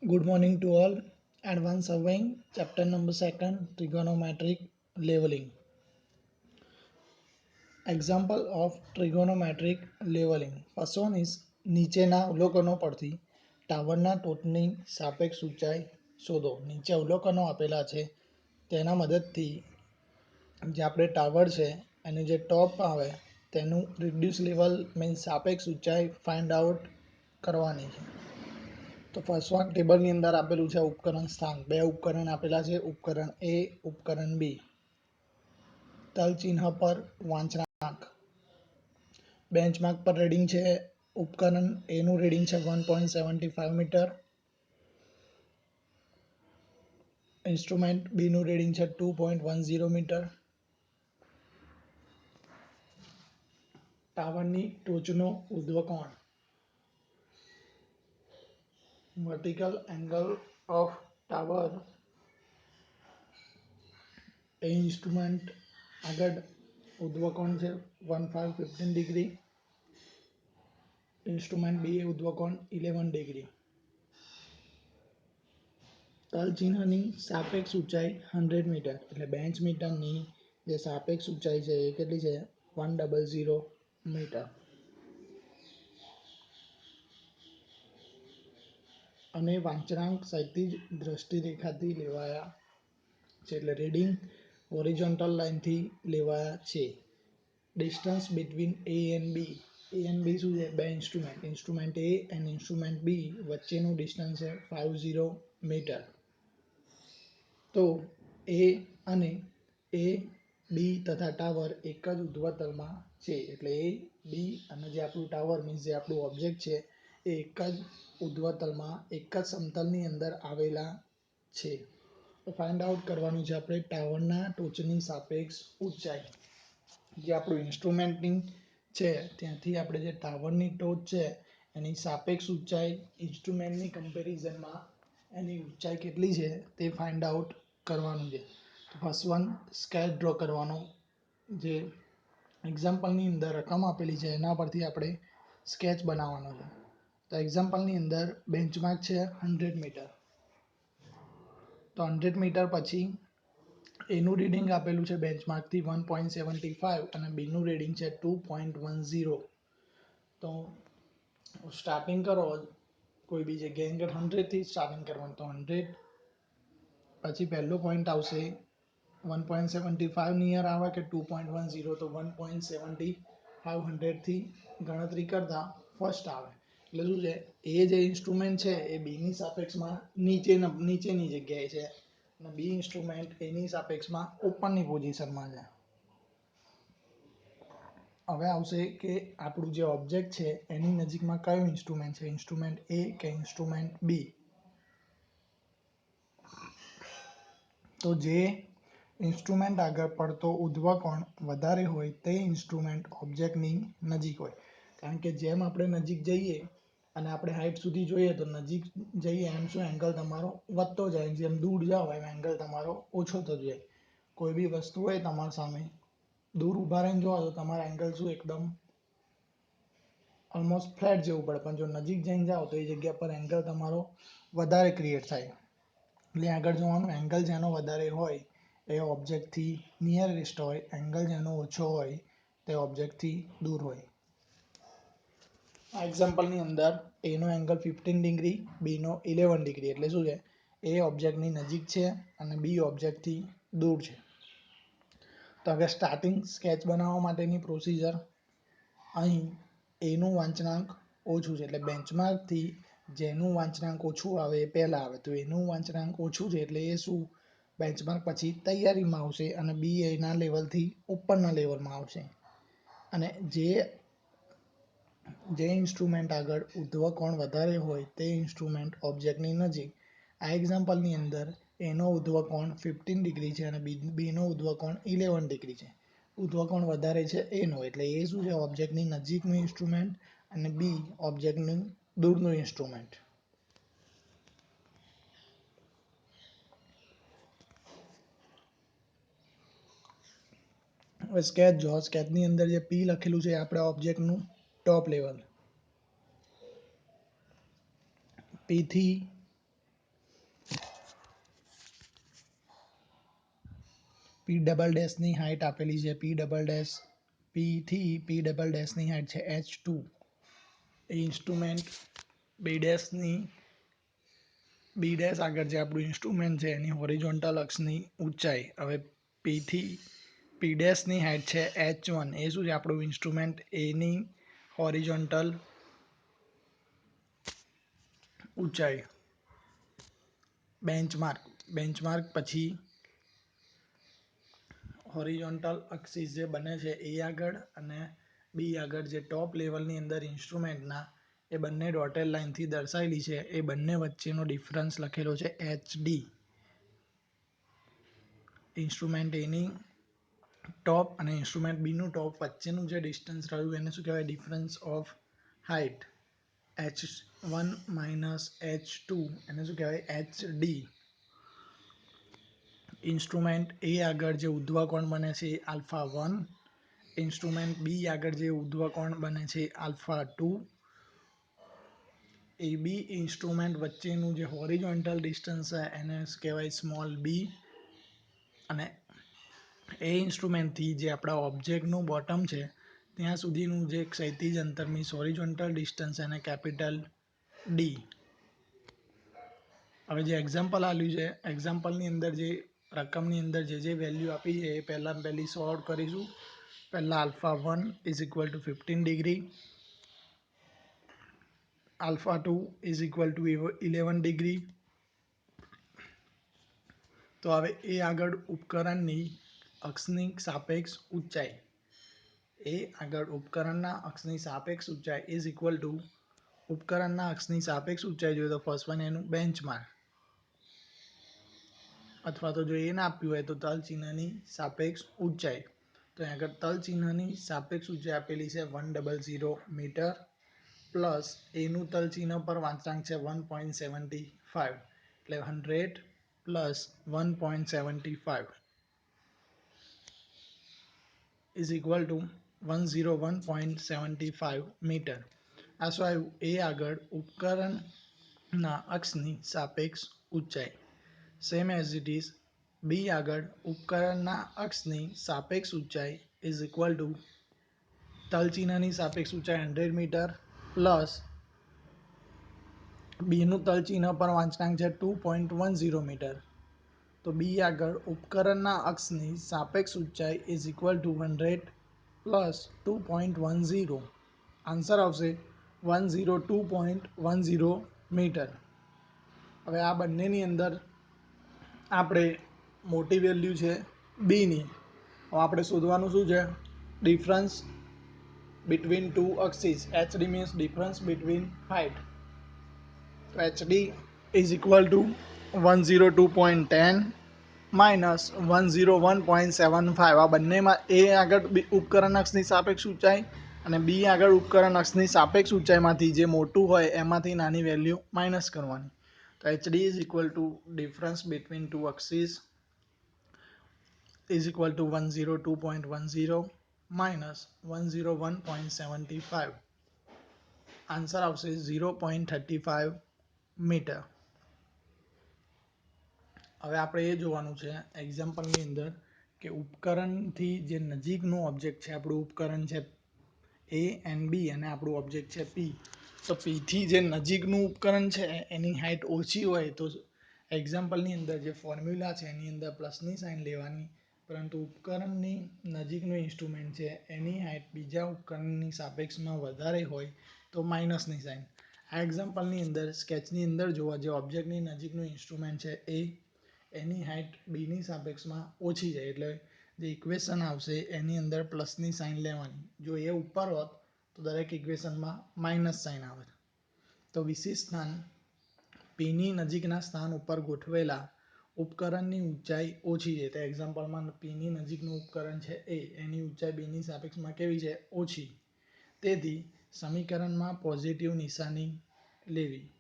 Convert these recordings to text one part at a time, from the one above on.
Good morning to all. Advanced surveying, chapter number 2, trigonometric leveling. Example of trigonometric leveling. First one is નીચેના અવલોકનો પરથી ટાવરના ટોચની સાપેક્ષ ઊંચાઈ શોધો. નીચે અવલોકનો આપેલા છે તેના મદદથી જે આપણે ટાવર છે અને જે ટોપ આવે તેનું રિડ્યુસ લેવલ મીન્સ સાપેક્ષ ઊંચાઈ ફાઇન્ડ આઉટ કરવાની છે. તો ફર્સ્ટ વન ટેબલની અંદર આપેલું છે ઉપકરણ સ્થાન. બે ઉપકરણ આપેલા છે, ઉપકરણ એ, ઉપકરણ બી. તલ ચિહ્ન પર વાંચનાંક. બેન્ચમાર્ક પર રીડિંગ છે ઉપકરણ એનું રીડિંગ છે 1.75 મીટર. ઇન્સ્ટ્રુમેન્ટ બીનું રીડિંગ છે 2.10 મીટર. ટાવરની ટોચનો ઉર્ધ્વકોણ. વર્ટિકલ એંગલ ઓફ ટાવર એ ઇન્સ્ટ્રુમેન્ટ આગળ ઉર્ધ્વકોણ છે 1515 ડિગ્રી. ઇન્સ્ટ્રુમેન્ટ બી એ ઉર્ધ્વકોણ 11 ડિગ્રી. તલ ચિહ્નની સાપેક્ષ ઊંચાઈ 100 મીટર એટલે બેન્ચ મીટરની જે સાપેક્ષ ઊંચાઈ છે એ કેટલી છે 100 મીટર. અને વાંચનાંક ક્ષિતિજ દ્રષ્ટિરેખાથી લેવાયા છે એટલે રીડિંગ હોરિઝોન્ટલ લાઇનથી લેવાયા છે. Distance between A and B. A and B શું છે બે ઇન્સ્ટ્રુમેન્ટ, ઇન્સ્ટ્રુમેન્ટ એ અને ઇન્સ્ટ્રુમેન્ટ બી વચ્ચેનું ડિસ્ટન્સ છે 50 મીટર. તો એ અને એ બી તથા ટાવર એક જ ઉર્ધ્વતલમાં છે એટલે એ બી અને જે આપણું ટાવર મીન્સ જે આપણું ઓબ્જેક્ટ છે એ એક જ ઉર્ધ્વતલમાં એક જ સમતલની અંદર આવેલા છે. તો ફાઇન્ડ આઉટ કરવાનું છે આપણે ટાવરના ટોચની સાપેક્ષ ઊંચાઈ. જે આપણું ઇન્સ્ટ્રુમેન્ટની છે ત્યાંથી આપણે જે ટાવરની ટોચ છે એની સાપેક્ષ ઊંચાઈ ઇન્સ્ટ્રુમેન્ટની કમ્પેરિઝનમાં એની ઊંચાઈ કેટલી છે તે ફાઇન્ડ આઉટ કરવાનું છે. તો ફર્સ્ટ વન સ્કેચ ડ્રો કરવાનો. જે એક્ઝામ્પલની અંદર રકમ આપેલી છે એના પરથી આપણે સ્કેચ બનાવવાનો છે. તો એક્ઝામ્પલની અંદર બેન્ચમાર્ક છે 100 મીટર. તો 100 મીટર પછી એનું રીડિંગ આપેલું છે બેન્ચમાર્કથી 1.75 અને બીનું રીડિંગ છે 2.10. તો સ્ટાર્ટિંગ કરો કોઈ બી જગ્યાએ 100થી સ્ટાર્ટિંગ કરવાનું. તો 100 પછી પહેલો પોઈન્ટ આવશે 1.75 નિયર આવે કે 2.10. તો 1.75 100થી ગણતરી કરતા ફર્સ્ટ આવે એટલે શું છે એ જે ઇન્સ્ટ્રુમેન્ટ છે એ બીની સાપેક્ષમાં નીચેની જગ્યાએ છે અને બી ઇન્સ્ટ્રુમેન્ટ એની સાપેક્ષમાં ઉપરની પોઝિશનમાં છે. હવે આવશે કે આપણું જે ઓબ્જેક્ટ છે એની નજીકમાં કયો ઇન્સ્ટ્રુમેન્ટ છે, ઇન્સ્ટ્રુમેન્ટ એ કે ઇન્સ્ટ્રુમેન્ટ બી. તો જે ઇન્સ્ટ્રુમેન્ટ આગળ પડતો ઉર્ધ્વકોણ વધારે હોય તે ઇન્સ્ટ્રુમેન્ટ ઓબ્જેક્ટની નજીક હોય. કારણ કે જેમ આપણે નજીક જઈએ અને આપણે હાઈટ સુધી જોઈએ તો નજીક જઈએ એમ શું એંગલ તમારો વધતો જાય, જેમ દૂર જાઓ એમ એંગલ તમારો ઓછો થતો જાય. કોઈ બી વસ્તુ હોય તમારી સામે દૂર ઊભા રહીને જોવો તો તમારા એંગલ શું એકદમ ઓલમોસ્ટ ફ્લેટ જેવું પડે, પણ જો નજીક જઈને જાઓ તો એ જગ્યા પર એંગલ તમારો વધારે ક્રિએટ થાય. એટલે આગળ જોવાનું એંગલ જેનો વધારે હોય એ ઓબ્જેક્ટથી નિયરેસ્ટ હોય, એંગલ જેનો ઓછો હોય તે ઓબ્જેક્ટથી દૂર હોય. આ એક્ઝામ્પલની અંદર એનો એંગલ 15 ડિગ્રી, બીનો 11 ડિગ્રી એટલે શું છે એ ઓબ્જેક્ટની નજીક છે અને બી ઓબ્જેક્ટથી દૂર છે. તો હવે સ્ટાર્ટિંગ સ્કેચ બનાવવા માટેની પ્રોસિજર. અહીં એનું વાંચનાંક ઓછું છે એટલે બેન્ચમાર્કથી જેનું વાંચનાંક ઓછું આવે એ પહેલાં આવે. તો એનું વાંચનાંક ઓછું છે એટલે એ શું બેન્ચમાર્ક પછી તૈયારીમાં આવશે અને બી એના લેવલથી ઉપરના લેવલમાં આવશે. અને જે ઇન્સ્ટ્રુમેન્ટ આગળ ઉર્ધ્વકોણ વધારે હોય તે ઇન્સ્ટ્રુમેન્ટ ઓબ્જેક્ટની નજીક. આ એક્ઝામ્પલની અંદર એનો ઉર્ધ્વકોણ 15 ડિગ્રી છે અને બીનો ઉર્ધ્વકોણ 11 ડિગ્રી છે. ઉર્ધ્વકોણ વધારે છે એનો એટલે એ શું છે ઓબ્જેક્ટની નજીકનું ઇન્સ્ટ્રુમેન્ટ અને બી ઓબ્જેક્ટનું દૂરનું ઇન્સ્ટ્રુમેન્ટ. હવે સ્કેચ જો સ્કેચની અંદર જે પી લખેલું છે આપણે ઓબ્જેક્ટનું ટોપ લેવલ. પીથી પી ડબલ ડેશની હાઇટ આપેલી છે પી ડબલ ડેશ પી થી પી ડબલ ડેશની હાઇટ છે H2 એ ઇન્સ્ટ્રુમેન્ટ બી ડેશ આગળ જે આપણું ઇન્સ્ટ્રુમેન્ટ છે એની હોરિઝોન્ટલ અક્ષની ઊંચાઈ હવે પી થી પી ડેશની હાઇટ છે H1 એ શું છે આપણું ઇન્સ્ટ્રુમેન્ટ એની હોરિઝોન્ટલ ઊંચાઈ બેન્ચમાર્ક પછી હોરિઝોન્ટલ અક્સિસ જે બને છે એ આગળ અને બી આગળ જે ટોપ લેવલની અંદર ઇન્સ્ટ્રુમેન્ટના એ બંને ડોટેડ લાઇનથી દર્શાવેલી છે એ બંને વચ્ચેનો ડિફરન્સ લખેલો છે HD ઇન્સ્ટ્રુમેન્ટ એની ટોપ અને ઇન્સ્ટ્રુમેન્ટ બીનું ટોપ વચ્ચેનું જે ડિસ્ટન્સ રહ્યું એને શું કહેવાય difference of height H1 minus H2 એને શું કહેવાય HD ઇન્સ્ટ્રુમેન્ટ એ આગળ જે ઉધ્વકોણ બને છે એ આલ્ફા 1 ઇન્સ્ટ્રુમેન્ટ બી આગળ જે ઉધ્વકોણ બને છે આલ્ફા 2 એ બી ઇન્સ્ટ્રુમેન્ટ વચ્ચેનું જે હોરિઝોન્ટલ ડિસ્ટન્સ છે એને કહેવાય સ્મોલ બી અને એ ઇન્સ્ટ્રુમેન્ટથી જે આપણા ઓબ્જેક્ટનું બોટમ છે ત્યાં સુધીનું જે ક્ષૈતિજ અંતર મીન્સ હોરિઝોન્ટલ ડિસ્ટન્સ એને કેપિટલ ડી હવે જે એક્ઝામ્પલ આપ્યું છે એક્ઝામ્પલની અંદર જે રકમની અંદર જે વેલ્યુ આપી છે એ પહેલી સોલ્વ કરીશું પહેલાં alpha 1 is equal two 15 degree alpha 2 is equal two 11 degree તો હવે એ આગળ ઉપકરણની અક્ષની સાપેક્ષ ઊંચાઈ એ આગળ ઉપકરણના અક્ષની સાપેક્ષ ઊંચાઈ ઇઝ ઇક્વલ ટુ ઉપકરણના અક્ષની સાપેક્ષ ઊંચાઈ જોઈએ તો ફર્સ્ટ વન એનું બેન્ચમાર્ક અથવા તો જો એ ના આપ્યું હોય તો તલ ચિહ્નની સાપેક્ષ ઊંચાઈ તો અહીં આગળ તલ ચિહ્નની સાપેક્ષ ઊંચાઈ આપેલી છે 100 મીટર પ્લસ એનું તલ ચિહ્ન પર વાંચનાંક છે 1.75 એટલે 100 plus 1.75 is equal to 101.75 metre આ શું આવ્યું એ આગળ ઉપકરણના અક્ષની સાપેક્ષ ઊંચાઈ same as it is B આગળ ઉપકરણના અક્ષની સાપેક્ષ ઊંચાઈ ઇઝ ઇક્વલ ટુ તલચિહ્નની સાપેક્ષ ઊંચાઈ 100 મીટર પ્લસ બીનું તલચિહ્ન પર વાંચનાંક છે 2.10 મીટર તો બી આગળ ઉપકરણના અક્ષની સાપેક્ષ ઊંચાઈ is equal to 100 plus 2.10 answer આવશે 102.10 મીટર હવે આ બંનેની અંદર આપણે મોટી વેલ્યુ છે બીની હવે આપણે શોધવાનું શું છે difference between two axis HD means difference between height તો HD is equal to 102.10 minus 101.75 આ બંનેમાં એ આગળ ઉપકરણ અક્ષની સાપેક્ષ ઊંચાઈ અને બી આગળ ઉપકરણ અક્ષની સાપેક્ષ ઊંચાઈમાંથી જે મોટું હોય એમાંથી નાની વેલ્યુ માઇનસ કરવાની તો HD is equal to difference between two axis is equal to 102.10 minus 101.75 answer આવશે 0.35 મીટર હવે આપણે એ જોવાનું છે એક્ઝામ્પલની અંદર કે ઉપકરણથી જે નજીકનું ઓબ્જેક્ટ છે આપણું ઉપકરણ છે એ એન્ડ બી અને આપણું ઓબ્જેક્ટ છે પી તો પીથી જે નજીકનું ઉપકરણ છે એની હાઇટ ઓછી હોય તો એક્ઝામ્પલની અંદર જે ફોર્મ્યુલા છે એની અંદર પ્લસની સાઇન લેવાની પરંતુ ઉપકરણની નજીકનું ઇન્સ્ટ્રુમેન્ટ છે એની હાઇટ બીજા ઉપકરણની સાપેક્ષમાં વધારે હોય તો માઇનસની સાઇન આ એક્ઝામ્પલની અંદર સ્કેચની અંદર જોવા જે ઓબ્જેક્ટની નજીકનું ઇન્સ્ટ્રુમેન્ટ છે એની હાઇટ બીની સાપેક્ષમાં ઓછી છે એટલે જે ઇક્વેશન આવશે એની અંદર પ્લસની સાઇન લેવાની જો એ ઉપર હોત તો દરેક ઇક્વેશનમાં માઇનસ સાઇન આવે તો વિશિષ્ટ સ્થાન પીની નજીકના સ્થાન ઉપર ગોઠવેલા ઉપકરણની ઊંચાઈ ઓછી છે તો એક્ઝામ્પલમાં પીની નજીકનું ઉપકરણ છે એની ઊંચાઈ બીની સાપેક્ષમાં કેવી છે ઓછી તેથી સમીકરણમાં પોઝિટિવ નિશાની લેવી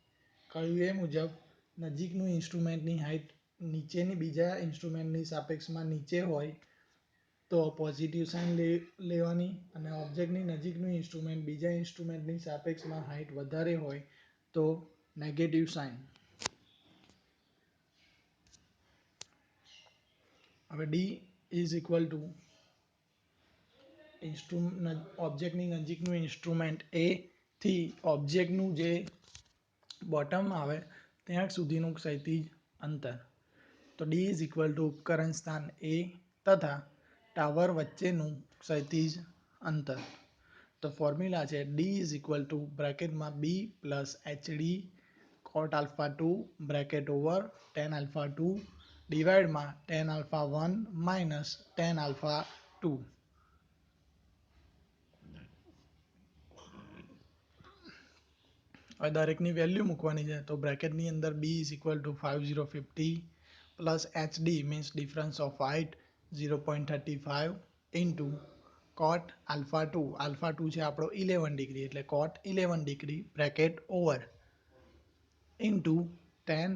કહ્યું એ મુજબ નજીકનું ઇન્સ્ટ્રુમેન્ટની હાઇટ નીચેની બીજા ઇન્સ્ટ્રુમેન્ટની સાપેક્ષમાં નીચે હોય તો પોઝિટિવ સાઇન લેવાની અને ઓબ્જેક્ટની નજીકનું ઇન્સ્ટ્રુમેન્ટ બીજા ઇન્સ્ટ્રુમેન્ટની સાપેક્ષમાં હાઇટ વધારે હોય તો નેગેટિવ સાઇન હવે ડી ઇઝ ઇક્વલ ટુ ઓબ્જેક્ટની નજીકનું ઇન્સ્ટ્રુમેન્ટ એ થી ઓબ્જેક્ટનું જે બોટમ આવે ત્યાં સુધીનું ક્ષૈતિજ અંતર. તો ડી ઇઝ ઇક્વલ ટુ ઉપકરણ સ્થાન એ તથા ટાવર વચ્ચેનું ક્ષૈતિજ અંતર. તો ફોર્મ્યુલા છે ડી ઇઝ ઇક્વલ ટુ બ્રેકેટમાં B plus HD cot alpha 2 bracket over tan alpha 2 ડિવાઇડમાં tan alpha 1 minus tan alpha 2. હવે દરેકની વેલ્યુ મૂકવાની છે. તો બ્રેકેટની અંદર B is equal to 5050 plus HD means difference of height 0.35 into cot alpha 2. alpha 2 છે આપણો 11 ડિગ્રી એટલે cot 11 degree bracket over into tan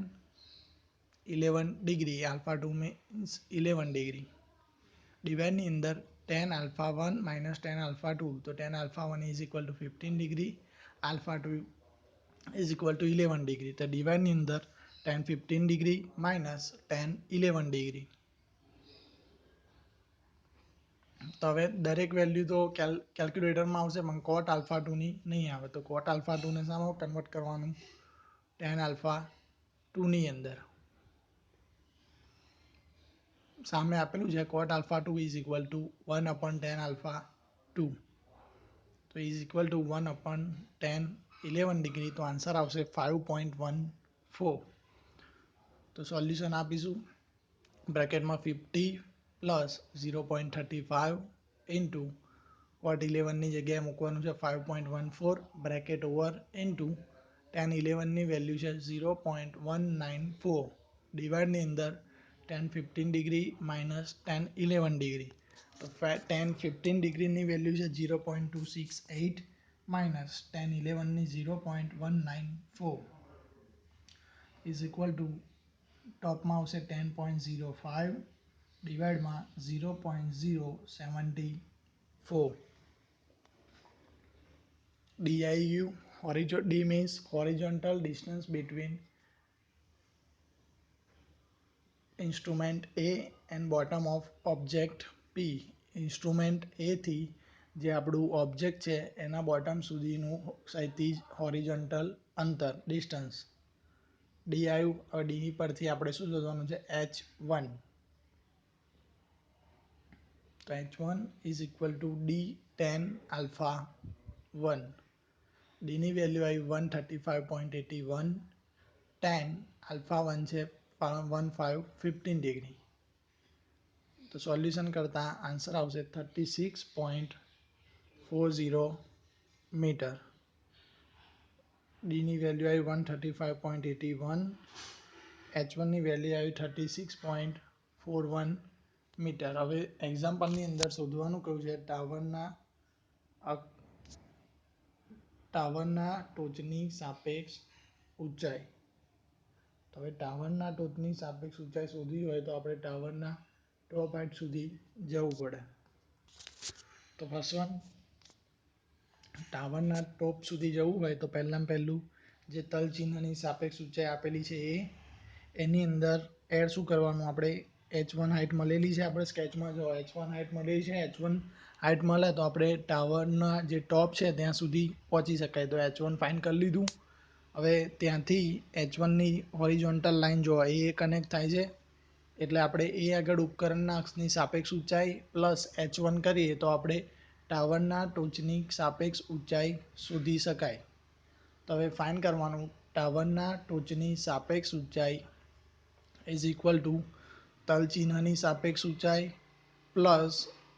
11 degree alpha 2 means 11 degree divide ની અંદર tan alpha 1 minus tan alpha 2 तो tan alpha 1 is equal to 15 degree alpha 2 is equal to 11 degree तो divide ની અંદર tan 15 degree minus tan 11 degree. તો હવે દરેક value તો કેલ્ક્યુલેટરમાં આવશે પણ cot alpha 2 ની નહીં આવે તો cot alpha 2 ને શામાં કન્વર્ટ કરવાનું tan alpha 2 ની અંદર સામે આપેલું છે cot alpha 2 is equal to 1 upon tan alpha 2 તો is equal to 1 upon tan 11 degree તો આન્સર આવશે 5.14. તો સોલ્યુશન આપીશું બ્રેકેટમાં 50 પ્લસ 0.35 ઇન્ટુ cot 11 ની જગ્યાએ મૂકવાનું છે 5.14 બ્રેકેટ ઓવર ઇન્ટુ tan 11 ની વેલ્યુ છે 0.194 ડિવાઇડની અંદર tan 15 degree minus tan 11 degree तो tan 15 डिग्री ની વેલ્યુ છે 0.268 માઇનસ tan 11 ની 0.194 ઇઝ ઇક્વલ ટુ ટોપમાં આવશે 10.05 ડિવાઇડમાં 0.074. DIU D means horizontal distance between instrument A and bottom of object P. Instrument A થી જે આપણું ઓબ્જેક્ટ છે એના બોટમ સુધીનું ક્ષૈતિજ હોરિઝોન્ટલ અંતર ડિસ્ટન્સ DIU ડી પરથી આપણે શું શોધવાનું છે H1 તો H1 is equal to D tan alpha 1 D ની વેલ્યુ આવી 135.81 tan alpha 1 છે 15 डिग्री तो सॉल्यूशन करता आंसर आवશે 36.40 मीटर. डी ની વેલ્યુ આવી 135.81 H1 ની વેલ્યુ આવી 36.41 મીટર. હવે એક્ઝામ્પલની અંદર શોધવાનું કહ્યું છે ટાવરના ટોચની સાપેક્ષ ઊંચાઈ. તો હવે ટાવરના ટોચની સાપેક્ષ ઊંચાઈ શોધવી હોય તો આપણે ટાવરના ટોપ હાઇટ સુધી જવું પડે. તો ફર્સ્ટ વન ટાવરના ટોપ સુધી જવું હોય તો પહેલાં પહેલું જે તલ ચિહ્નની સાપેક્ષ ઊંચાઈ આપેલી છે એની અંદર એડ શું કરવાનું આપણે H1 હાઇટ મળેલી છે આપણે સ્કેચમાં જો H1 હાઇટ મળેલી છે H1 હાઇટ મળે તો આપણે ટાવરના જે ટોપ છે ત્યાં સુધી પહોંચી શકાય તો H1 ફાઇન કરી લીધું. હવે ત્યાંથી H1 ની હોરિઝોન્ટલ લાઈન જો એ કનેક્ટ થાય છે એટલે આપણે એ આગળ ઉપકરણના અક્ષની સાપેક્ષ ઊંચાઈ પ્લસ H1 કરીએ તો આપણે ટાવરના ટોચની સાપેક્ષ ઊંચાઈ શોધી શકાય. તો હવે ફાઇન કરવાનું ટાવરના ટોચની સાપેક્ષ ઊંચાઈ ઇઝ ઇક્વલ ટુ તલ ચિહ્નની સાપેક્ષ ઊંચાઈ પ્લસ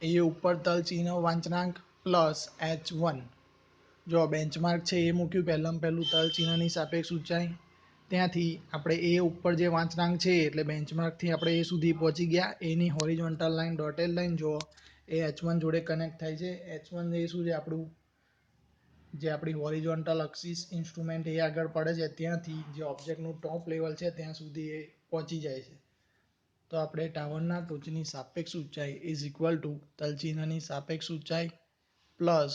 એ ઉપર તલ ચિહ્ન વાંચનાંક પ્લસ H1 જો બેન્ચમાર્ક છે એ મૂક્યું પહેલાં પહેલું તલ ચિહ્નની સાપેક્ષ ઊંચાઈ ત્યાંથી આપણે એ ઉપર જે વાંચનાંક છે એટલે બેન્ચમાર્કથી આપણે એ સુધી પહોંચી ગયા એની હોરિઝોન્ટલ લાઈન ડોટેડ લાઈન જો એ H1 જોડે કનેક્ટ થાય છે H1 એ શું છે આપણું જે આપણી હોરિઝોન્ટલ એક્સિસ ઇન્સ્ટ્રુમેન્ટ એ આગળ પડે છે ત્યાંથી જે ઓબ્જેક્ટનું ટોપ લેવલ છે ત્યાં સુધી એ પહોંચી જાય છે. તો આપણે ટાવરના ટોચની સાપેક્ષ ઊંચાઈ ઇઝ ઇક્વલ ટુ તલચિહ્નની સાપેક્ષ ઊંચાઈ પ્લસ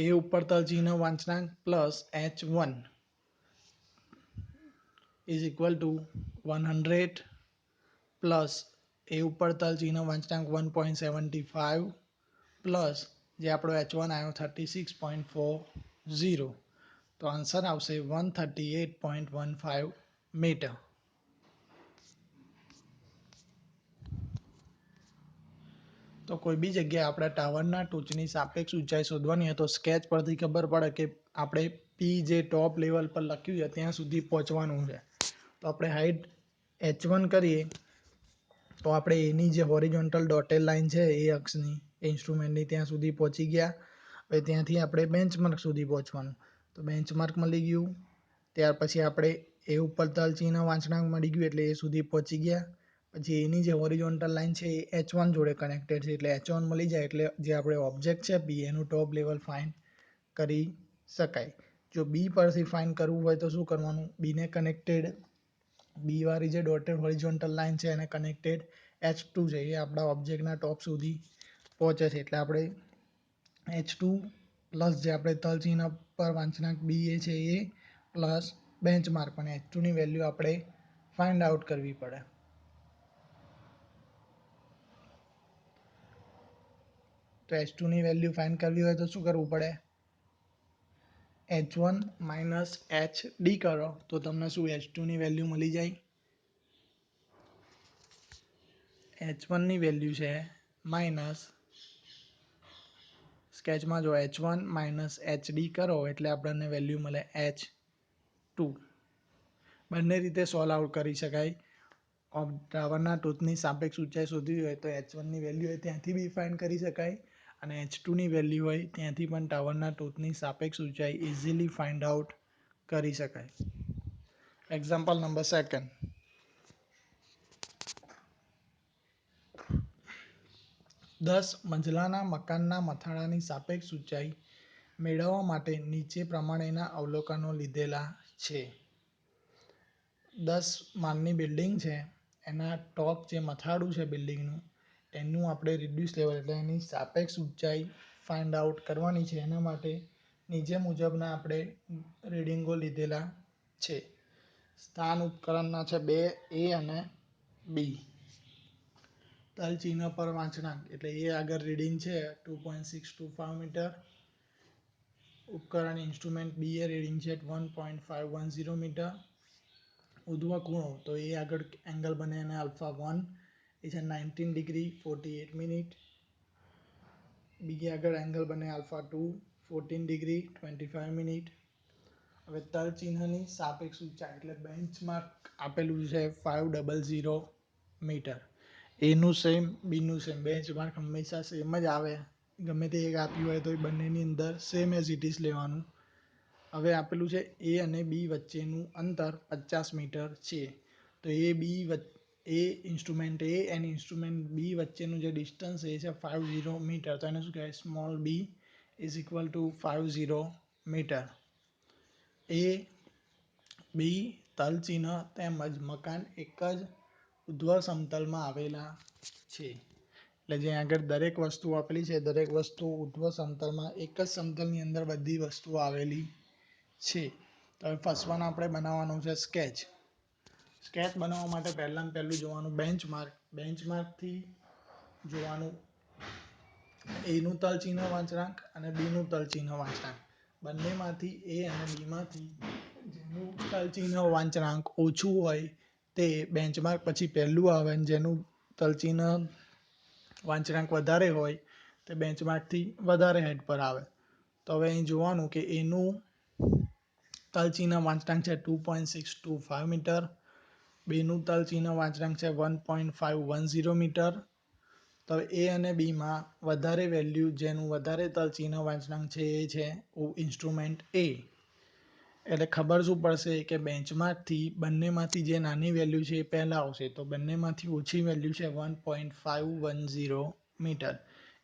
એ ઉપર તલચિહ્ન વાંચનાંક plus H1 is equal to 100 plus A ઉપર તલ ચિહ્ન વાંચનાંક 1.75 પ્લસ જે આપણો H1 આવ્યો 36.40, તો આન્સર આવશે 138.15 મીટર. તો કોઈ બી જગ્યાએ આપણે ટાવરના ટોચની સાપેક્ષ ઊંચાઈ શોધવાની હોય તો સ્કેચ પરથી ખબર પડે કે આપણે પી જે ટોપ લેવલ પર લખ્યું છે ત્યાં સુધી પહોંચવાનું છે. તો આપણે હાઈટ H1 કરીએ તો આપણે એની જે હોરિઝોન્ટલ ડોટેડ લાઇન છે એ અક્ષની ઇન્સ્ટ્રુમેન્ટની ત્યાં સુધી પહોંચી ગયા. હવે ત્યાંથી આપણે બેન્ચમાર્ક સુધી પહોંચવાનું, તો બેન્ચમાર્ક મળી ગયું. ત્યાર પછી આપણે એ ઉપર તલ ચિહ્ન વાંચનાંક મળી ગયું એટલે એ સુધી પહોંચી ગયા. પછી એની જે હોરિઝોન્ટલ લાઇન છે એ H1 જોડે કનેક્ટેડ છે એટલે H1 મળી જાય એટલે જે આપણે ઓબ્જેક્ટ છે બી એનું ટોપ લેવલ ફાઇન્ડ કરી શકાય. જો બી પરથી ફાઇન્ડ કરવું હોય તો શું કરવાનું, બીને કનેક્ટેડ બી વાળી જે ડોટેડ હોરિઝોન્ટલ લાઇન છે એને કનેક્ટેડ H2 છે એ આપણા ઓબ્જેક્ટના ટોપ સુધી પહોંચે છે એટલે આપણે H2 પ્લસ જે આપણે તલ ચિહ્ન પર વાંચનાંક બી એ છે એ પ્લસ બેન્ચમાર્ક પણ H2 ની વેલ્યુ આપણે ફાઇન્ડ આઉટ કરવી પડે. તો H2 ની વેલ્યુ ફાઇન્ડ કરવી હોય તો શું કરવું પડે, H1 માઇનસ HD કરો તો તમને શું H2 ની વેલ્યુ મળી જાય. H1 ની વેલ્યુ છે માઇનસ, સ્કેચમાં જો H1 માઇનસ HD કરો એટલે આપણને વેલ્યુ મળે H2. બંને રીતે સોલ્વ આઉટ કરી શકાય. ટાવરના ટોચની સાપેક્ષ ઊંચાઈ શોધવી હોય તો H1 ની વેલ્યુ હોય ત્યાંથી બી ફાઇન્ડ કરી શકાય અને H2 ની વેલ્યુ હોય ત્યાંથી પણ ટાવરના ટોચની સાપેક્ષ ઊંચાઈ ઇઝીલી ફાઇન્ડ આઉટ કરી શકાય. Example number 2. 10 મંજલાના મકાનના મથાળાની સાપેક્ષ ઊંચાઈ મેળવવા માટે નીચે પ્રમાણેના અવલોકનો લીધેલા છે. 10 માળની બિલ્ડિંગ છે, એના ટોપ જે મથાળું છે બિલ્ડિંગનું એનું આપણે રિડ્યુસ લેવલ એટલે એની સાપેક્ષ ઊંચાઈ ફાઇન્ડ આઉટ કરવાની છે. એના માટે નીચે મુજબના આપણે રીડિંગો લીધેલા છે. સ્થાન ઉપકરણના છે 2A અને B. તલ ચિહ્ન પર વાંચનાંક એટલે એ આગળ રીડિંગ છે 2.625 મીટર. ઉપકરણ ઇન્સ્ટ્રુમેન્ટ બી એ રીડિંગ છે 1.510 મીટર. ઉધ્વ ખૂણો તો એ આગળ એંગલ બને અને આલ્ફા 1 એ છે 19 ડિગ્રી 48 મિનિટ. બીજી આગળ એંગલ બને આલ્ફા 2 14 ડિગ્રી 25 મિનિટ. હવે તલ ચિહ્નની સાપેક્ષ ઊંચાઈ એટલે બેન્ચમાર્ક આપેલું છે 500 મીટર. એનું સેમ બીનું સેમ, બેન્ચમાર્ક હંમેશા સેમ જ આવે, ગમે તે એક આપ્યું હોય તો એ બંનેની અંદર સેમ એઝ ઇટ ઇઝ લેવાનું. હવે આપેલું છે એ અને બી વચ્ચેનું અંતર 50 મીટર છે. તો એ ઇન્સ્ટ્રુમેન્ટ એ અને ઇન્સ્ટ્રુમેન્ટ બી વચ્ચેનું જે ડિસ્ટન્સ એ છે 50 મીટર. તો એને શું કહેવાય, small B is equal to 50 metre. A B તલ ચિહ્ન તેમજ મકાન એક જ ઉધ્વ સમતલમાં આવેલા છે. એટલે જે આગળ દરેક વસ્તુ આપેલી છે દરેક વસ્તુ ઉધ્વ સમતલમાં એક જ સમતલની અંદર બધી વસ્તુઓ આવેલી છે. તો હવે ફર્સ્ટ વન આપણે બનાવવાનું છે સ્કેચ. સ્કેચ બનાવવા માટે પહેલું જોવાનું બેન્ચમાર્ક. બેન્ચમાર્કથી જોવાનું એનું તલ ચિહ્ન વાંચનાંક અને બીનું તલ ચિહ્ન વાંચનાંક. બંનેમાંથી એ અને બીમાંથી જેનું તલ ચિહ્ન વાંચનાંક ઓછું હોય તે બેન્ચમાર્ક પછી પહેલું આવે, જેનું તલ ચિહ્ન વાંચનાંક વધારે હોય તે બેન્ચમાર્કથી વધારે હેડ પર આવે. તો હવે અહીં જોવાનું કે એનું તલ ચિહ્ન વાંચનાંક છે 2.625 મીટર. બીનું તલ ચિહ્ન વાંચનાંક છે 1.510 મીટર. તો એ અને બીમાં વધારે વેલ્યુ જેનું વધારે તલ ચિહ્ન વાંચનાંક છે એ છે ઇન્સ્ટ્રુમેન્ટ એ. એટલે ખબર શું પડશે કે બેન્ચમાર્કથી બંનેમાંથી જે નાની વેલ્યુ છે એ પહેલાં આવશે. તો બંનેમાંથી ઓછી વેલ્યુ છે 1.510 મીટર.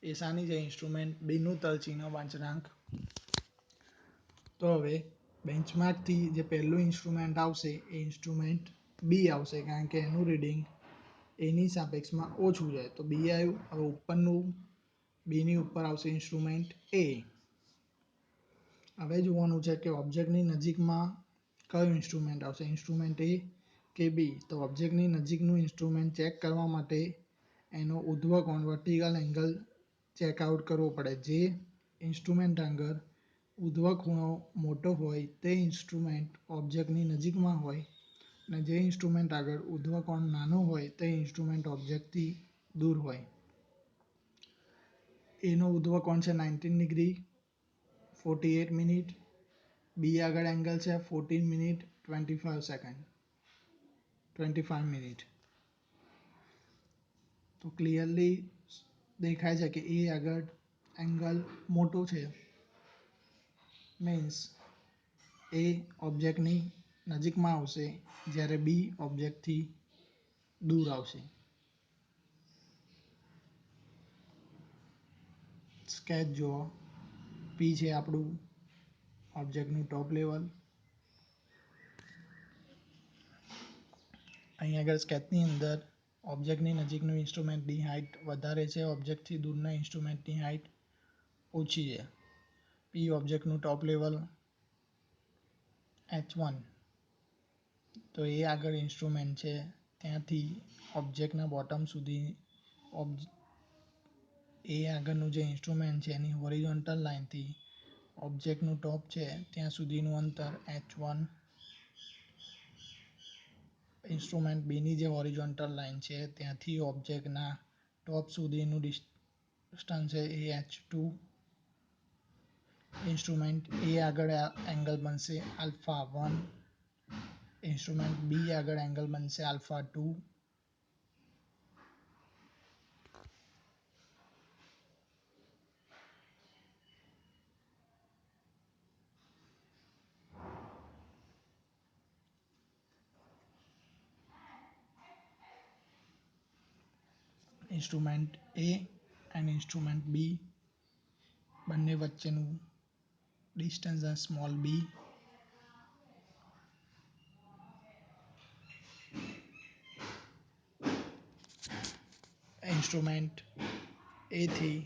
એ શાની છે, ઇન્સ્ટ્રુમેન્ટ બીનું તલ ચિહ્ન વાંચનાંક. તો હવે બેન્ચમાર્કથી જે પહેલું ઇન્સ્ટ્રુમેન્ટ આવશે એ ઇન્સ્ટ્રુમેન્ટ બી આવશે, કારણ કે એનું રીડિંગ એની સાપેક્ષમાં ઓછું છે. તો બી આવ્યું. હવે ઉપરનું બીની ઉપર આવશે ઇન્સ્ટ્રુમેન્ટ એ. હવે જોવાનું છે કે ઓબ્જેક્ટની નજીકમાં કયું ઇન્સ્ટ્રુમેન્ટ આવશે, ઇન્સ્ટ્રુમેન્ટ એ કે બી. તો ઓબ્જેક્ટની નજીકનું ઇન્સ્ટ્રુમેન્ટ ચેક કરવા માટે એનો ઉધ્વ કોણ વર્ટિકલ એંગલ ચેકઆઉટ કરવો પડે. જે ઇન્સ્ટ્રુમેન્ટ આગળ ઉધ્વ ખૂણો મોટો હોય તે ઇન્સ્ટ્રુમેન્ટ ઓબ્જેક્ટની નજીકમાં હોય અને જે ઇન્સ્ટ્રુમેન્ટ આગળ ઉધ્વ કોણ નાનો હોય તે ઇન્સ્ટ્રુમેન્ટ ઓબ્જેક્ટથી દૂર હોય. એનો ઉધ્વ કોણ છે 19 ડિગ્રી 48 મિનિટ, બી આગળ એંગલ છે 14 મિનિટ 25 સેકન્ડ 25 મિનિટ. તો ક્લિયરલી દેખાય છે કે એ આગળ એંગલ મોટો છે, મીન્સ એ ઓબ્જેક્ટની નજીકમાં આવશે જ્યારે બી ઓબ્જેક્ટથી દૂર આવશે. સ્કેચ જુઓ. પી છે આપણું ઓબ્જેક્ટનું ટોપ લેવલ. અહીં આગળ સ્કેચની અંદર ઓબ્જેક્ટની નજીકનું ઇન્સ્ટ્રુમેન્ટની હાઇટ વધારે છે, ઓબ્જેક્ટથી દૂરના ઇન્સ્ટ્રુમેન્ટની હાઇટ ઓછી છે. પી ઓબ્જેક્ટનું ટોપ લેવલ H1. તો એ આગળ ઇન્સ્ટ્રુમેન્ટ છે ત્યાંથી ઓબ્જેક્ટના બોટમ સુધી એ આગળનું જે ઇન્સ્ટ્રુમેન્ટ છે એની હોરિઝોન્ટલ લાઇનથી ઓબ્જેક્ટનું ટોપ છે ત્યાં સુધીનું અંતર H1. ઇન્સ્ટ્રુમેન્ટ બીની જે હોરિઝોન્ટલ લાઇન છે ત્યાંથી ઓબ્જેક્ટના ટોપ સુધીનું ડિસ્ટન્સ છે એ H2. ઇન્સ્ટ્રુમેન્ટ એ આગળ એંગલ બનશે α1, ઇન્સ્ટ્રુમેન્ટ બી આગળ એંગલ બનશે α2. ઇન્સ્ટ્રુમેન્ટ એ અને ઇન્સ્ટ્રુમેન્ટ બી બંને વચ્ચેનું ડિસ્ટન્સ સ્મોલ બી. ઇન્સ્ટ્રુમેન્ટ એથી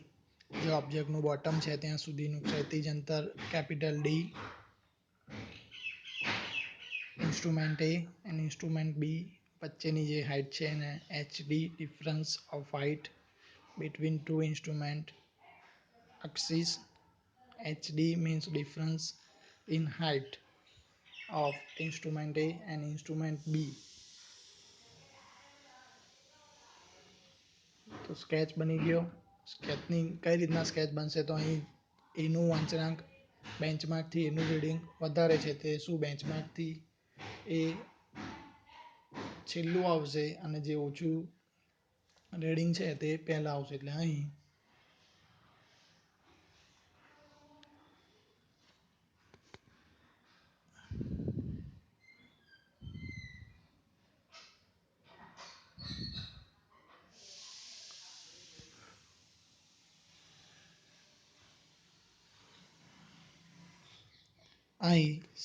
જે ઓબ્જેક્ટનું બોટમ છે ત્યાં સુધીનું ક્ષૈતિજ અંતર કેપિટલ ડી. ઇન્સ્ટ્રુમેન્ટ એ અને ઇન્સ્ટ્રુમેન્ટ બી વચ્ચેની જે હાઇટ છે એને HD, difference of height between two instrument axes. HD means difference in height of instrument A and instrument B. તો સ્કેચ બની ગયો. સ્કેચની કઈ રીતના સ્કેચ બનશે તો અહીં એનું વાંચનાંક બેન્ચમાર્કથી એનું રીડિંગ વધારે છે તે શું બેન્ચમાર્કથી એ છેલ્લું આવશે અને જે ઓછું રીડિંગ છે તે પહેલાં આવશે. એટલે અહીં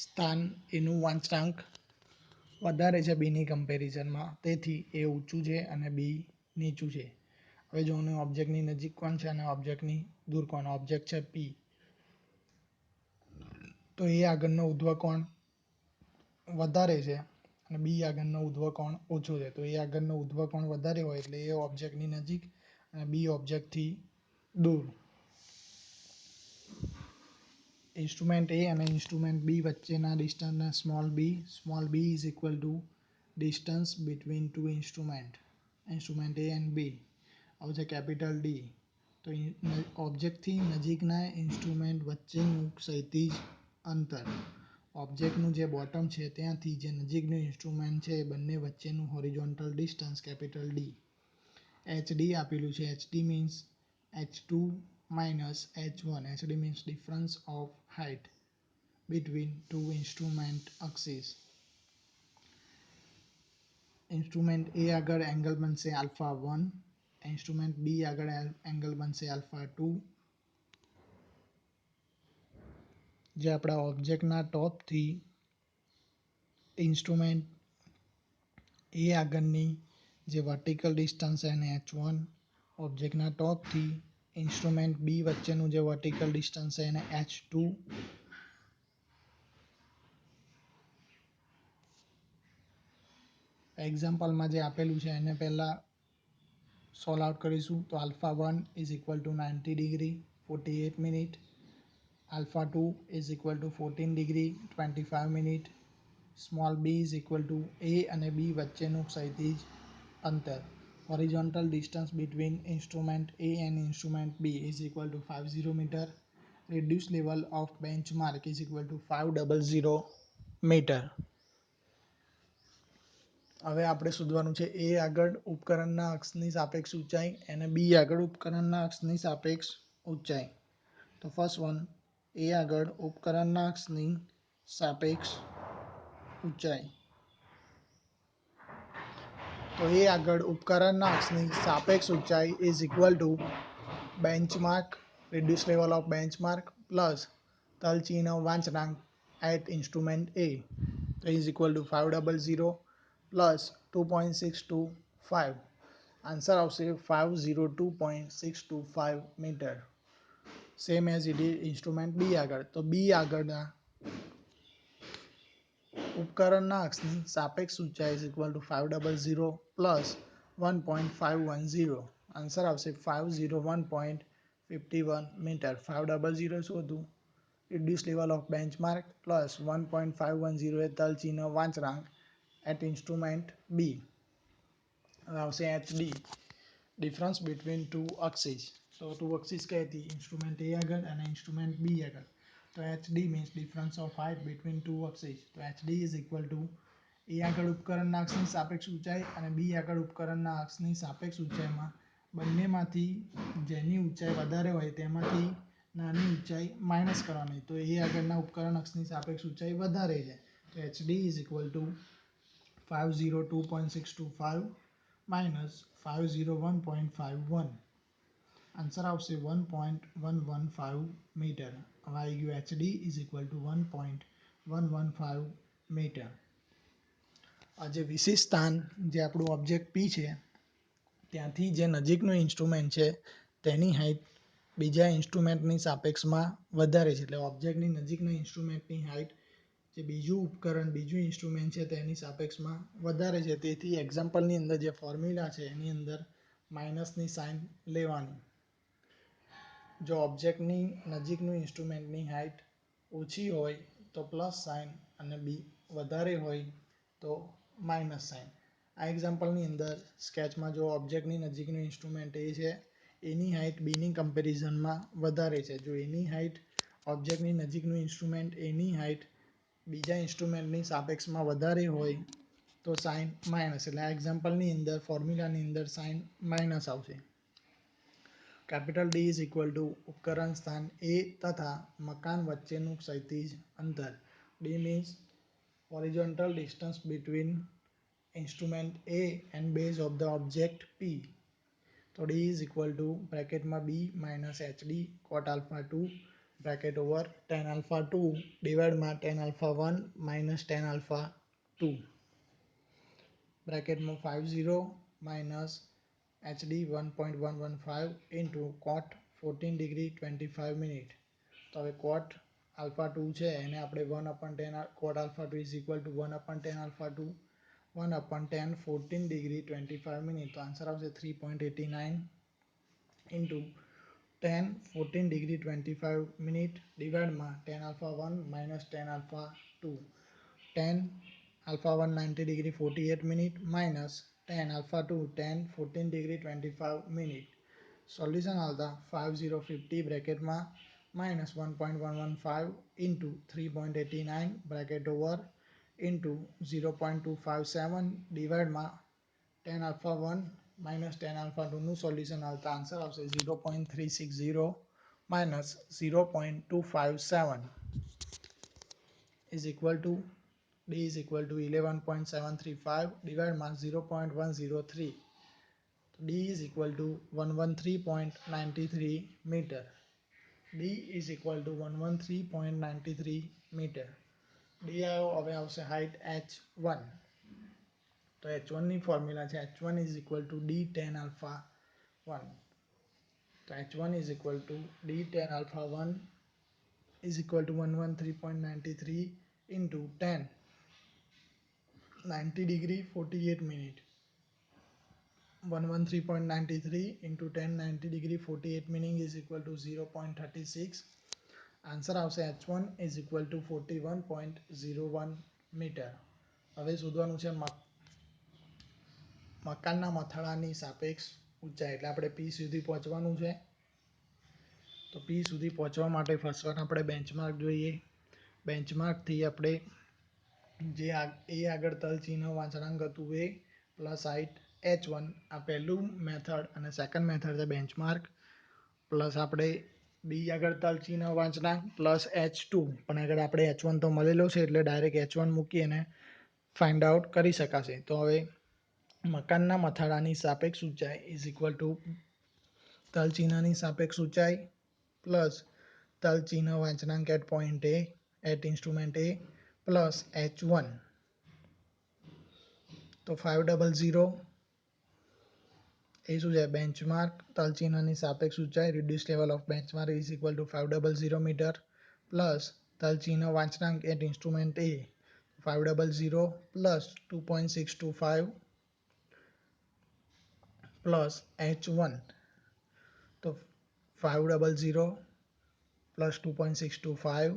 સ્થાન એનું વાંચનાંક વધારે છે બીની કમ્પેરિઝનમાં, તેથી એ ઊંચું છે અને બી નીચું છે. હવે જો ઓબ્જેક્ટની નજીક કોણ છે અને ઓબ્જેક્ટની દૂર કોણ. ઓબ્જેક્ટ છે પી, તો એ આગળનો ઉધ્વ કોણ વધારે છે અને બી આગળનો ઉધ્વ કોણ ઓછો છે. તો એ આગળનો ઉધ્વ કોણ વધારે હોય એટલે એ ઓબ્જેક્ટની નજીક અને બી ઓબ્જેક્ટથી દૂર. ઇન્સ્ટ્રુમેન્ટ એ અને ઇન્સ્ટ્રુમેન્ટ બી વચ્ચેના ડિસ્ટન્સને small B is equal to distance between two instrument A and B. આવશે કેપિટલ ડી. તો ઓબ્જેક્ટથી નજીકના ઇન્સ્ટ્રુમેન્ટ વચ્ચેનું ક્ષૈતિજ અંતર, ઓબ્જેક્ટનું જે બોટમ છે ત્યાંથી જે નજીકનું ઇન્સ્ટ્રુમેન્ટ છે બંને વચ્ચેનું horizontal distance capital D. HD આપેલું છે. HD means H2 minus H1. HD means difference of height between two instrument axes. Instrument A આગળ એંગલ બનશે α1, ઇન્સ્ટ્રુમેન્ટ બી આગળ એંગલ બનશે α2. જે આપણા ઓબ્જેક્ટના ટોપથી ઇન્સ્ટ્રુમેન્ટ એ આગળની જે વર્ટિકલ ડિસ્ટન્સ છે એને H1, ઓબ્જેક્ટના ટોપથી ઇન્સ્ટ્રુમેન્ટ બી વચ્ચેનું જે વર્ટિકલ ડિસ્ટન્સ છે એને H2. એક્ઝામ્પલમાં જે આપેલું છે એને પહેલાં સોલ્વ આઉટ કરીશું તો alpha 1 is equal to 90 degree 48 minute, alpha 2 is equal to 14 degree 25 minute, small B is equal to A અને બી વચ્ચેનું ક્ષૈતિજ અંતર, horizontal distance between instrument A and instrument B is equal to 50 metre, reduced level of benchmark is equal to 500 metre. હવે આપણે શોધવાનું છે એ આગળ ઉપકરણના અક્ષની સાપેક્ષ ઊંચાઈ અને બી આગળ ઉપકરણના અક્ષની સાપેક્ષ ઊંચાઈ. તો ફર્સ્ટ વન, એ આગળ ઉપકરણના અક્ષની સાપેક્ષ ઊંચાઈ. તો એ આગળ ઉપકરણના અક્ષની સાપેક્ષ ઊંચાઈ is equal to benchmark reduced level of benchmark plus તલચિહ્ન વાંચનાંક at instrument A is equal to 500 plus 2.625. Answer આવશે 502.625 metre. Same as it is instrument B આગળ. તો બી આગળના ઉપકરણના અક્ષની સાપેક્ષ ઊંચાઈ is equal to 500 plus 1.510. Answer આવશે 501.51 મીટર. 500 શોધું, reduced level of benchmark plus 1.510 એ તલચિહ્ન વાંચનાંક at instrument B. આવશે HD, difference between two axis. તો ટુ અક્સિસ કઈ હતી? ઇન્સ્ટ્રુમેન્ટ એ આગળ અને ઇન્સ્ટ્રુમેન્ટ બી આગળ. તો HD means difference of height between two axis. તો HD ઇઝ ઇક્વલ ટુ એ આગળ ઉપકરણના અક્ષની સાપેક્ષ ઊંચાઈ અને બી આગળ ઉપકરણના અક્ષની સાપેક્ષ ઊંચાઈમાં બંનેમાંથી જેની ઊંચાઈ વધારે હોય તેમાંથી નાની ઊંચાઈ માઇનસ કરવાની. તો એ આગળના ઉપકરણ અક્ષની સાપેક્ષ ઊંચાઈ વધારે છે. તો HD is equal to 502.625 minus 501.51. Answer આવશે 1.115 મીટર. હવે આવી ગયું HD is equal to 1.115 metre. આ જે વિશિષ્ટ સ્થાન જે આપણું ઓબ્જેક્ટ પી છે ત્યાંથી જે નજીકનું ઇન્સ્ટ્રુમેન્ટ છે તેની હાઇટ બીજા ઇન્સ્ટ્રુમેન્ટની સાપેક્ષમાં વધારે છે. એટલે ઓબ્જેક્ટની નજીકના ઇન્સ્ટ્રુમેન્ટની હાઇટ જે બીજું ઉપકરણ બીજું ઇન્સ્ટ્રુમેન્ટ છે તેની સાપેક્ષમાં વધારે છે. તેથી એક્ઝામ્પલની અંદર જે ફોર્મ્યુલા છે એની અંદર માઇનસની સાઇન લેવાની. જો ઓબ્જેક્ટની નજીકનું ઇન્સ્ટ્રુમેન્ટની હાઇટ ઓછી હોય તો પ્લસ સાઇન અને બી વધારે હોય તો માઇનસ સાઇન. આ એક્ઝામ્પલની અંદર સ્કેચમાં જો ઓબ્જેક્ટની નજીકનું ઇન્સ્ટ્રુમેન્ટ એ છે એની હાઇટ બીની કમ્પેરિઝનમાં વધારે છે. જો એની હાઇટ ઓબ્જેક્ટની નજીકનું ઇન્સ્ટ્રુમેન્ટ એની હાઇટ બીજા ઇન્સ્ટ્રુમેન્ટની સાપેક્ષમાં વધારે હોય તો સાઇન માઇનસ. એટલે આ એક્ઝામ્પલની અંદર ફોર્મ્યુલાની અંદર સાઇન માઇનસ આવશે. Capital D is equal two ઉપકરણ સ્થાન એ તથા મકાન વચ્ચેનું ક્ષૈતિજ અંતર. D means horizontal distance between instrument A and base of the object P. તો D is equal to બ્રેકેટમાં B minus HD cot alpha 2 bracket over tan alpha 2 ડિવાઇડમાં tan alpha 1 minus tan alpha 2 બ્રેકેટમાં 50 minus HD 1.115 into cot 14 degree 25 minute. તો હવે cot alpha 2 છે એને આપણે 1 upon tan cot alpha 2 is equal to 1 upon tan alpha 2 1 upon tan 14 degree 25 minute. તો answer આવશે 3.89 into tan 14 degree 25 minute ડિવાઇડમાં tan alpha 1 minus tan alpha 2 tan alpha 1 90 degree 48 minute minus tan alpha 2 tan 14 degree 25 minute. Solution આવતા 5050 બ્રેકેટમાં minus 1.115 into 3.89 bracket over into 0.257 ડિવાઇડમાં tan alpha 1 minus tan alpha 2 નું solution આવતા answer આવશે 0.360 minus 0.257 is equal to D is equal to 11.735 ડિવાઇડમાં 0.103. D is equal to 113.93 meter. D is equal to 113.93 meter. D આવ્યો. હવે આવશે height h1. તો h1 ની formula છે h1 is equal to d tan alpha 1. તો h1 is equal to d tan alpha 1 is equal to 113.93 into 10 90 degree 48 minute 113.93 into 10 90 degree 48 meaning is equal to 0.36. Answer આવશે h1 is equal to 41.01 metre. હવે શોધવાનું છે મકાનના મથાળાની સાપેક્ષ ઊંચાઈ, એટલે આપણે P સુધી પહોંચવાનું છે. તો P સુધી પહોંચવા માટે ફર્સ્ટ વન આપણે બેન્ચમાર્ક જોઈએ. બેન્ચમાર્કથી આપણે જે એ આગળ તલ ચિહ્ન વાંચનાંક હતું એ પ્લસ હાઇટ h1 આ પહેલું મેથડ અને સેકન્ડ મેથડ છે બેન્ચમાર્ક, પ્લસ આપણે બી આગળ તલ ચિહ્ન વાંચનાંક પ્લસ h2 પણ આગળ આપણે h1 તો મળેલો છે એટલે ડાયરેક્ટ h1 મૂકી અને ફાઇન્ડ આઉટ કરી શકાશે. તો હવે મકાનના મથાળાની સાપેક્ષ ઊંચાઈ ઇઝ ઇક્વલ ટુ તલ ચિહ્નની સાપેક્ષ ઊંચાઈ પ્લસ તલ ચિહ્ન વાંચનાંક at point A at instrument A plus h1. તો 500 એ શું છે બેન્ચમાર્ક તલ ચિહ્નની સાપેક્ષ ઊંચાઈ reduce level of benchmark is equal to 500 metre plus તલ ચિહ્ન વાંચનાંક at instrument A 500 plus 2.625 plus h1. તો 500 પ્લસ 2.625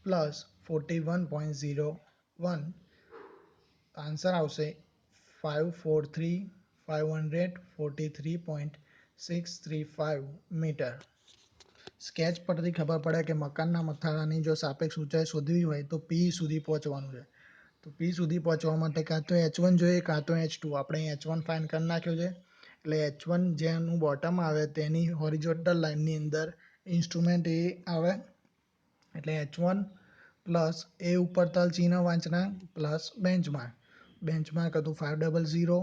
પ્લસ 41.01. આન્સર આવશે 543,543.635 મીટર. સ્કેચ પરથી ખબર પડે કે મકાનના મથાળાની જો સાપેક્ષ ઊંચાઈ શોધવી હોય તો P સુધી પહોંચવાનું છે. તો P સુધી પહોંચવા માટે કાં તો h1 જોઈએ કાં તો h2. આપણે h1 ફાઇન્ડ કરી નાખ્યો છે એટલે h1 જેનું બોટમ આવે તેની હોરિઝોન્ટલ લાઇનની અંદર ઇન્સ્ટ્રુમેન્ટ એ આવે એટલે h1 પ્લસ એ ઉપર તલ ચિહ્ન વાંચનાંક પ્લસ બેન્ચમાર્ક હતું 500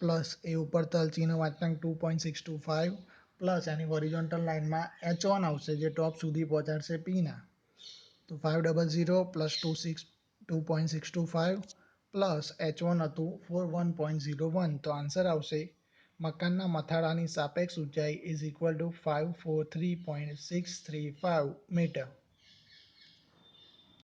પ્લસ એ ઉપર તલ ચિહ્ન વાંચનાંક 2.625 પ્લસ એની હોરિઝોન્ટલ લાઇનમાં h1 આવશે જે ટોપ સુધી પહોંચાડશે પીના. તો 500 પ્લસ 2.625 પ્લસ h1 હતું 41.01. તો આન્સર આવશે મકાનના મથાળાની સાપેક્ષ ઊંચાઈ ઇઝ ઇક્વલ ટુ 543.635 મીટર.